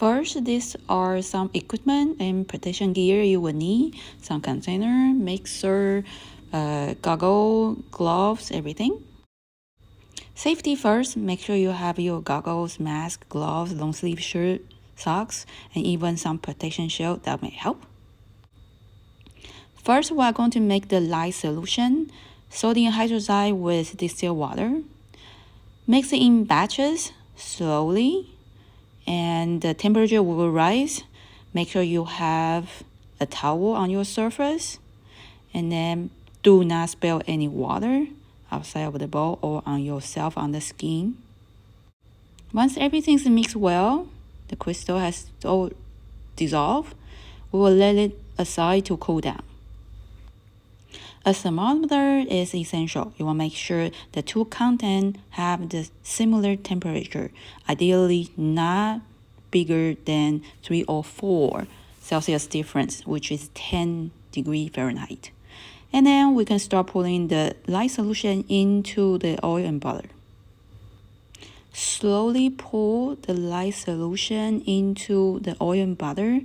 First, these are some equipment and protection gear you will need. Some container, mixer, goggle, gloves, everything. Safety first, make sure you have your goggles, mask, gloves, long sleeve shirt, socks, and even some protection shield that may help. First, we are going to make the lye solution. Sodium hydroxide with distilled water. Mix it in batches slowly, and the temperature will rise. Make sure you have a towel on your surface, and then do not spill any water outside of the bowl or on yourself on the skin. Once everything's mixed well, the crystal has all dissolved, we will let it aside to cool down. A thermometer is essential. You want to make sure the two contents have the similar temperature, ideally not bigger than 3 or 4 Celsius difference, which is 10 degrees Fahrenheit. And then we can start pouring the lye solution into the oil and butter. Slowly pour the lye solution into the oil and butter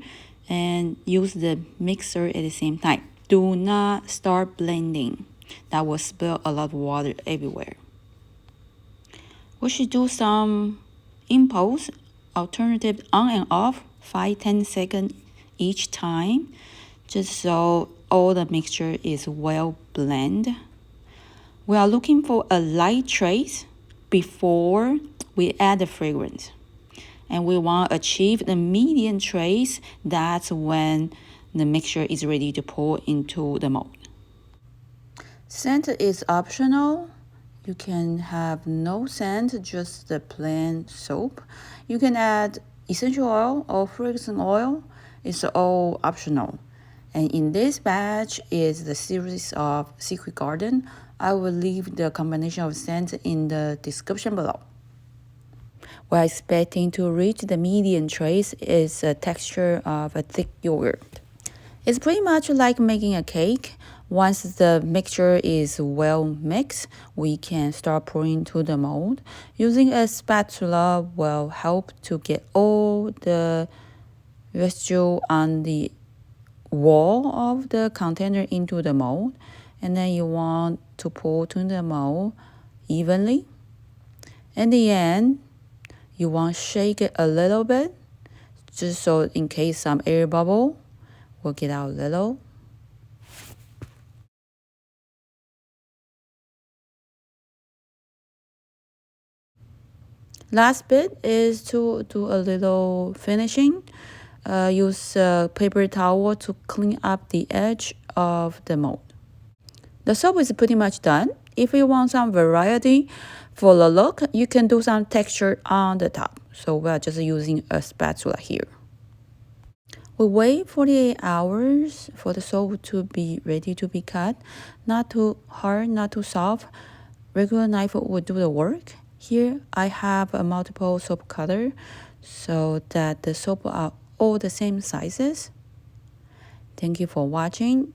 and use the mixer at the same time. Do not start blending. That will spill a lot of water everywhere. We should do some impulse, alternative on and off, 5-10 seconds each time, just so all the mixture is well blended. We are looking for a light trace before we add the fragrance. And we want to achieve the medium trace. That's when the mixture is ready to pour into the mold. Scent is optional. You can have no scent, just the plain soap. You can add essential oil or fragrance oil. It's all optional. And in this batch is the series of Secret Garden. I will leave the combination of scents in the description below. We're expecting to reach the medium trace is a texture of a thick yogurt. It's pretty much like making a cake. Once the mixture is well mixed, we can start pouring into the mold. Using a spatula will help to get all the residue on the wall of the container into the mold. And then you want to pour to the mold evenly. In the end, you want to shake it a little bit, just so in case some air bubble will get out a little. Last bit is to do a little finishing. Use a paper towel to clean up the edge of the mold. The soap is pretty much done. If you want some variety for the look, you can do some texture on the top. So we're just using a spatula here. We wait 48 hours for the soap to be ready to be cut. Not too hard, not too soft. Regular knife will do the work. Here I have a multiple soap cutter so that the soap are all the same sizes. Thank you for watching.